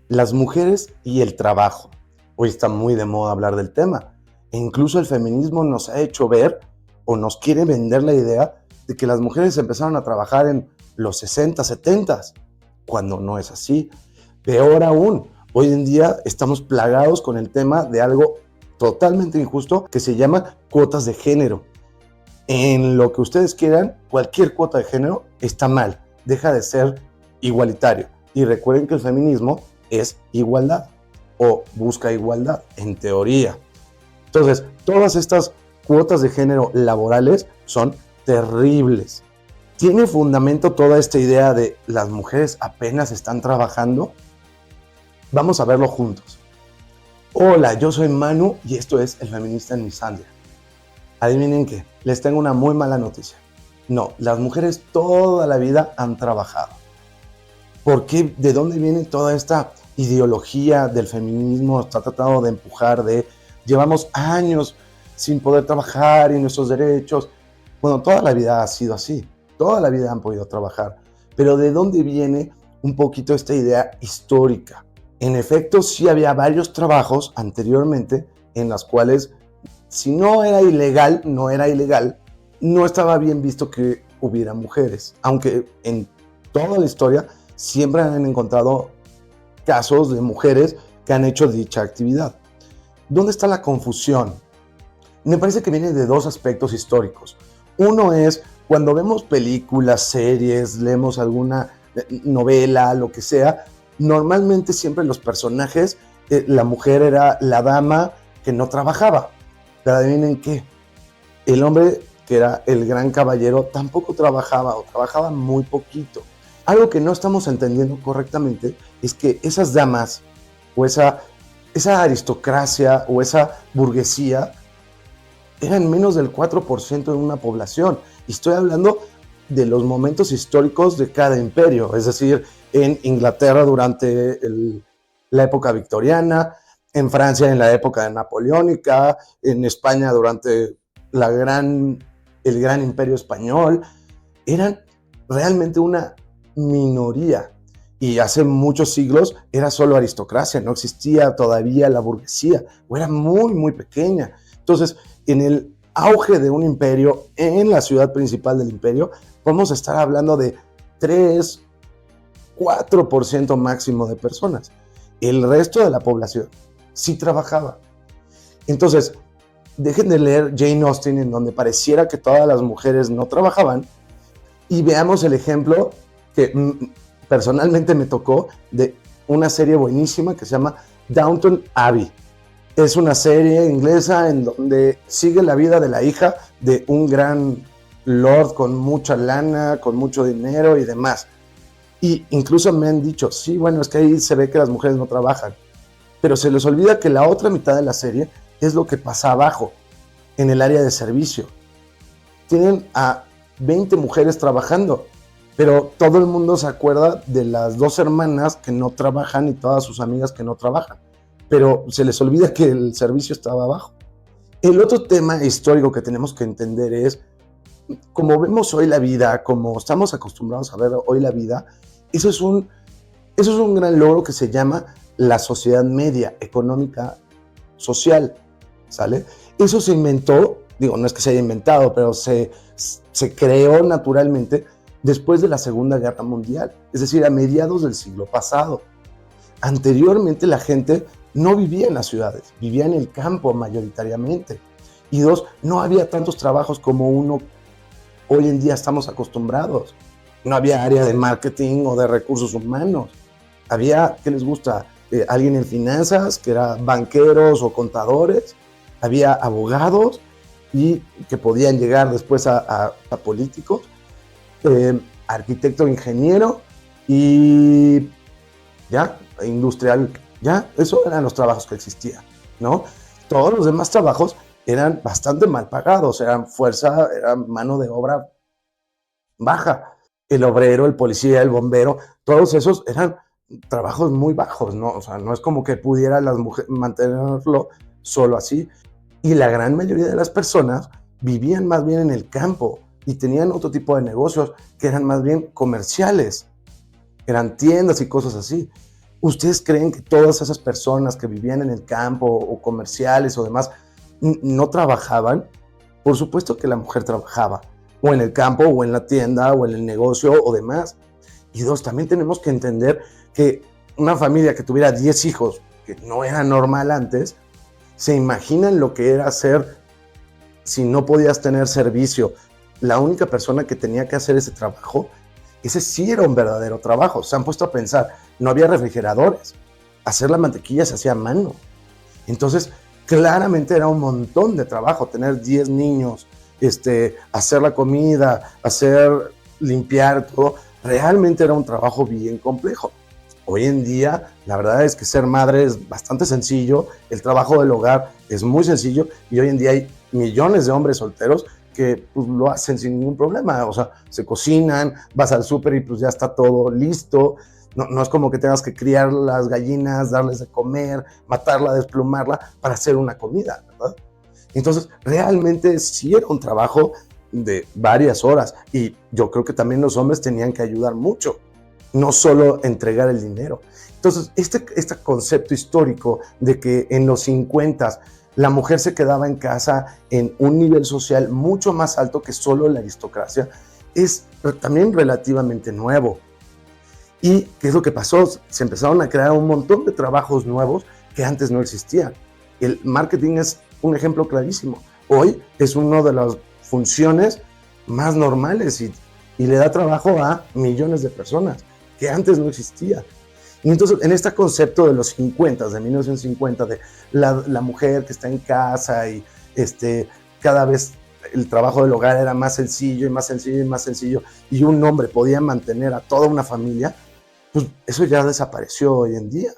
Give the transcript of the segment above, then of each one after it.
Las mujeres y el trabajo. Hoy está muy de moda hablar del tema. E incluso el feminismo nos ha hecho ver o nos quiere vender la idea de que las mujeres empezaron a trabajar en los 60, 70, cuando no es así. Peor aún, hoy en día estamos plagados con el tema de algo totalmente injusto que se llama cuotas de género. En lo que ustedes quieran, cualquier cuota de género está mal, deja de ser igualitario. Y recuerden que el feminismo es igualdad o busca igualdad, en teoría. Entonces, todas estas cuotas de género laborales son terribles. ¿Tiene fundamento toda esta idea de las mujeres apenas están trabajando? Vamos a verlo juntos. Hola, yo soy Manu y esto es El Feminista en Misandria. Adivinen qué, les tengo una muy mala noticia. No, las mujeres toda la vida han trabajado. ¿Por qué? ¿De dónde viene toda esta ideología del feminismo? Está tratando de empujar llevamos años sin poder trabajar y nuestros derechos. Bueno, toda la vida ha sido así. Toda la vida han podido trabajar. Pero ¿de dónde viene un poquito esta idea histórica? En efecto, sí había varios trabajos anteriormente en los cuales, si no era ilegal, no estaba bien visto que hubiera mujeres. Aunque en toda la historia siempre han encontrado casos de mujeres que han hecho dicha actividad. ¿Dónde está la confusión? Me parece que viene de dos aspectos históricos. Uno es cuando vemos películas, series, leemos alguna novela, lo que sea, normalmente siempre los personajes, la mujer era la dama que no trabajaba. Pero adivinen qué, el hombre que era el gran caballero tampoco trabajaba o trabajaba muy poquito. Algo que no estamos entendiendo correctamente es que esas damas o esa aristocracia o esa burguesía eran menos del 4% de una población. Y estoy hablando de los momentos históricos de cada imperio, es decir, en Inglaterra durante la época victoriana, en Francia en la época napoleónica, en España durante el gran imperio español. Eran realmente una minoría. Y hace muchos siglos era solo aristocracia, no existía todavía la burguesía, o era muy, muy pequeña. Entonces, en el auge de un imperio, en la ciudad principal del imperio, vamos a estar hablando de 3, 4% máximo de personas. El resto de la población sí trabajaba. Entonces, dejen de leer Jane Austen, en donde pareciera que todas las mujeres no trabajaban, y veamos el ejemplo que personalmente me tocó de una serie buenísima que se llama Downton Abbey. Es una serie inglesa en donde sigue la vida de la hija de un gran lord con mucha lana, con mucho dinero y demás. Y incluso me han dicho, sí, bueno, es que ahí se ve que las mujeres no trabajan. Pero se les olvida que la otra mitad de la serie es lo que pasa abajo, en el área de servicio. Tienen a 20 mujeres trabajando, pero todo el mundo se acuerda de las 2 hermanas que no trabajan y todas sus amigas que no trabajan, pero se les olvida que el servicio estaba abajo. El otro tema histórico que tenemos que entender es, como vemos hoy la vida, como estamos acostumbrados a ver hoy la vida, eso es un gran logro que se llama la sociedad media, económica, social, ¿sale? Eso se inventó, digo, no es que se haya inventado, pero se creó naturalmente después de la Segunda Guerra Mundial, es decir, a mediados del siglo pasado. Anteriormente la gente no vivía en las ciudades, vivía en el campo mayoritariamente. Y dos, no había tantos trabajos como uno hoy en día estamos acostumbrados. No había área de marketing o de recursos humanos. Había, ¿qué les gusta? Alguien en finanzas, que era banqueros o contadores. Había abogados y que podían llegar después a políticos. Arquitecto, ingeniero y ya, industrial. Ya, esos eran los trabajos que existían, ¿no? Todos los demás trabajos eran bastante mal pagados, eran mano de obra baja. El obrero, el policía, el bombero, todos esos eran trabajos muy bajos, ¿no? O sea, no es como que pudiera las mujeres mantenerlo solo así. Y la gran mayoría de las personas vivían más bien en el campo y tenían otro tipo de negocios que eran más bien comerciales. Eran tiendas y cosas así. ¿Ustedes creen que todas esas personas que vivían en el campo o comerciales o demás no trabajaban? Por supuesto que la mujer trabajaba, o en el campo, o en la tienda, o en el negocio, o demás. Y dos, también tenemos que entender que una familia que tuviera 10 hijos, que no era normal antes, se imaginan lo que era hacer si no podías tener servicio. La única persona que tenía que hacer ese trabajo, ese sí era un verdadero trabajo. Se han puesto a pensar, no había refrigeradores, hacer la mantequilla se hacía a mano. Entonces, claramente era un montón de trabajo, tener 10 niños, hacer la comida, limpiar todo, realmente era un trabajo bien complejo. Hoy en día, la verdad es que ser madre es bastante sencillo, el trabajo del hogar es muy sencillo y hoy en día hay millones de hombres solteros que pues, lo hacen sin ningún problema, o sea, se cocinan, vas al súper y pues ya está todo listo. No es como que tengas que criar las gallinas, darles de comer, matarla, desplumarla para hacer una comida, ¿verdad? Entonces, realmente sí era un trabajo de varias horas y yo creo que también los hombres tenían que ayudar mucho, no solo entregar el dinero. Entonces, este concepto histórico de que en los 50 la mujer se quedaba en casa en un nivel social mucho más alto que solo la aristocracia es también relativamente nuevo. ¿Y qué es lo que pasó? Se empezaron a crear un montón de trabajos nuevos que antes no existían. El marketing es un ejemplo clarísimo. Hoy es una de las funciones más normales y le da trabajo a millones de personas que antes no existía. Y entonces, en este concepto de los 50, de 1950, de la mujer que está en casa y cada vez el trabajo del hogar era más sencillo y más sencillo y más sencillo, y un hombre podía mantener a toda una familia, pues eso ya desapareció hoy en día,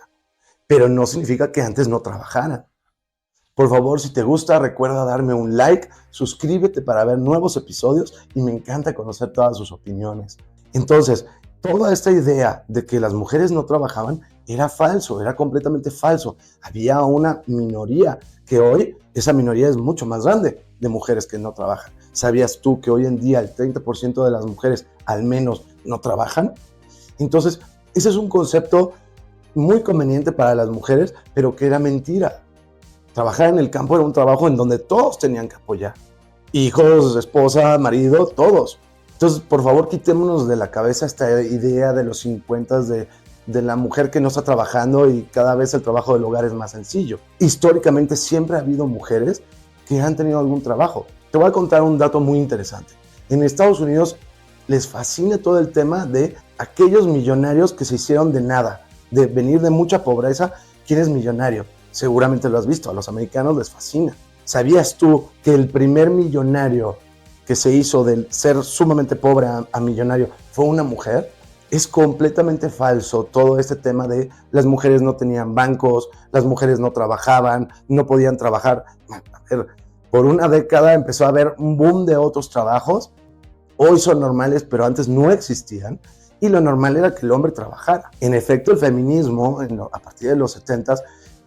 pero no significa que antes no trabajaran. Por favor, si te gusta, recuerda darme un like, suscríbete para ver nuevos episodios y me encanta conocer todas sus opiniones. Entonces, toda esta idea de que las mujeres no trabajaban era falso, era completamente falso. Había una minoría que hoy, esa minoría es mucho más grande de mujeres que no trabajan. ¿Sabías tú que hoy en día el 30% de las mujeres al menos no trabajan? Entonces, ese es un concepto muy conveniente para las mujeres, pero que era mentira. Trabajar en el campo era un trabajo en donde todos tenían que apoyar. Hijos, esposa, marido, todos. Entonces, por favor, quitémonos de la cabeza esta idea de los 50 de la mujer que no está trabajando y cada vez el trabajo del hogar es más sencillo. Históricamente siempre ha habido mujeres que han tenido algún trabajo. Te voy a contar un dato muy interesante. En Estados Unidos les fascina todo el tema de aquellos millonarios que se hicieron de nada, de venir de mucha pobreza. ¿Quién es millonario? Seguramente lo has visto, a los americanos les fascina. ¿Sabías tú que el primer millonario que se hizo del ser sumamente pobre a millonario fue una mujer? Es completamente falso todo este tema de las mujeres no tenían bancos, las mujeres no trabajaban, no podían trabajar. A ver, por una década empezó a haber un boom de otros trabajos. Hoy son normales, pero antes no existían. Y lo normal era que el hombre trabajara. En efecto, el feminismo, a partir de los 70,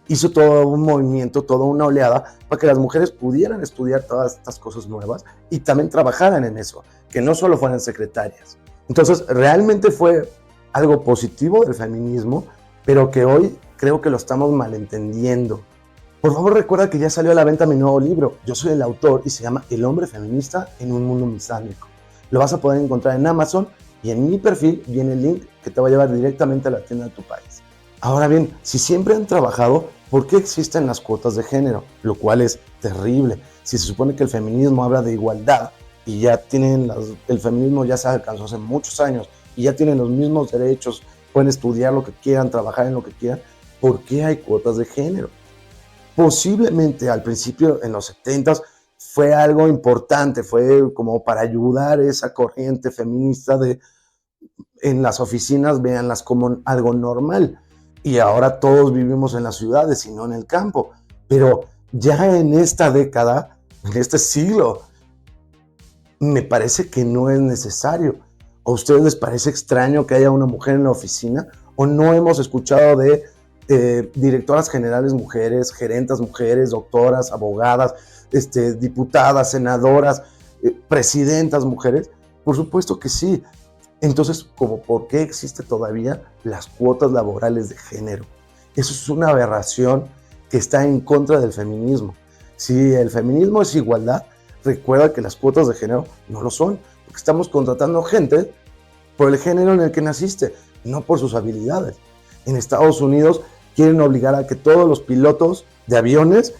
hizo todo un movimiento, toda una oleada para que las mujeres pudieran estudiar todas estas cosas nuevas y también trabajaran en eso, que no solo fueran secretarias. Entonces, realmente fue algo positivo del feminismo, pero que hoy creo que lo estamos malentendiendo. Por favor, recuerda que ya salió a la venta mi nuevo libro. Yo soy el autor y se llama El hombre feminista en un mundo misándrico. Lo vas a poder encontrar en Amazon y en mi perfil viene el link que te va a llevar directamente a la tienda de tu país. Ahora bien, si siempre han trabajado, ¿por qué existen las cuotas de género? Lo cual es terrible. Si se supone que el feminismo habla de igualdad y ya el feminismo ya se alcanzó hace muchos años y ya tienen los mismos derechos, pueden estudiar lo que quieran, trabajar en lo que quieran, ¿por qué hay cuotas de género? Posiblemente al principio, en los 70s, fue algo importante, fue como para ayudar esa corriente feminista de en las oficinas véanlas como algo normal. Y ahora todos vivimos en las ciudades y no en el campo. Pero ya en esta década, en este siglo, me parece que no es necesario. ¿A ustedes les parece extraño que haya una mujer en la oficina? ¿O no hemos escuchado de directoras generales mujeres, gerentas mujeres, doctoras, abogadas, diputadas, senadoras, presidentas mujeres? Por supuesto que sí. Entonces, como ¿por qué existe todavía las cuotas laborales de género? Eso es una aberración que está en contra del feminismo. Si el feminismo es igualdad, recuerda que las cuotas de género no lo son, porque estamos contratando gente por el género en el que naciste, no por sus habilidades. En Estados Unidos quieren obligar a que todos los pilotos de aviones,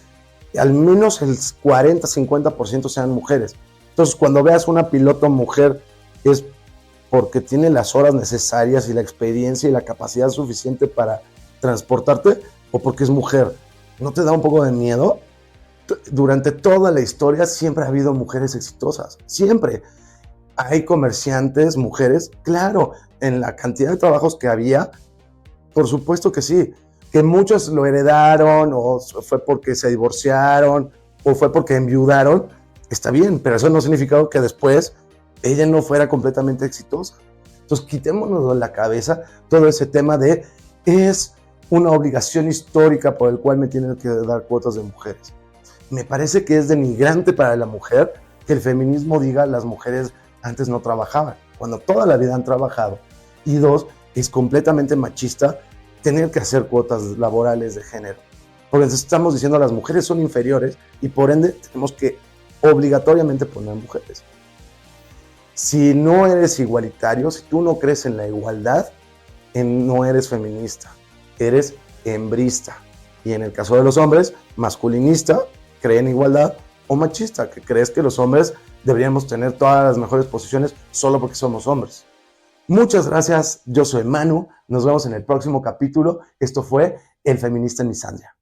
al menos el 40-50% sean mujeres. Entonces, cuando veas una piloto mujer, es porque tiene las horas necesarias y la experiencia y la capacidad suficiente para transportarte, o porque es mujer. ¿No te da un poco de miedo? Durante toda la historia siempre ha habido mujeres exitosas, siempre. Hay comerciantes, mujeres, claro, en la cantidad de trabajos que había, por supuesto que sí. Que muchos lo heredaron, o fue porque se divorciaron, o fue porque enviudaron, está bien, pero eso no significa que después ella no fuera completamente exitosa. Entonces, quitémonos de la cabeza todo ese tema de es una obligación histórica por el cual me tienen que dar cuotas de mujeres. Me parece que es denigrante para la mujer que el feminismo diga las mujeres antes no trabajaban, cuando toda la vida han trabajado. Y dos, es completamente machista tener que hacer cuotas laborales de género. Porque entonces estamos diciendo las mujeres son inferiores y por ende tenemos que obligatoriamente poner mujeres. Si no eres igualitario, si tú no crees en la igualdad, no eres feminista, eres hembrista. Y en el caso de los hombres, masculinista, cree en igualdad, o machista, que crees que los hombres deberíamos tener todas las mejores posiciones solo porque somos hombres. Muchas gracias, yo soy Manu, nos vemos en el próximo capítulo. Esto fue El Feminista en Misandria.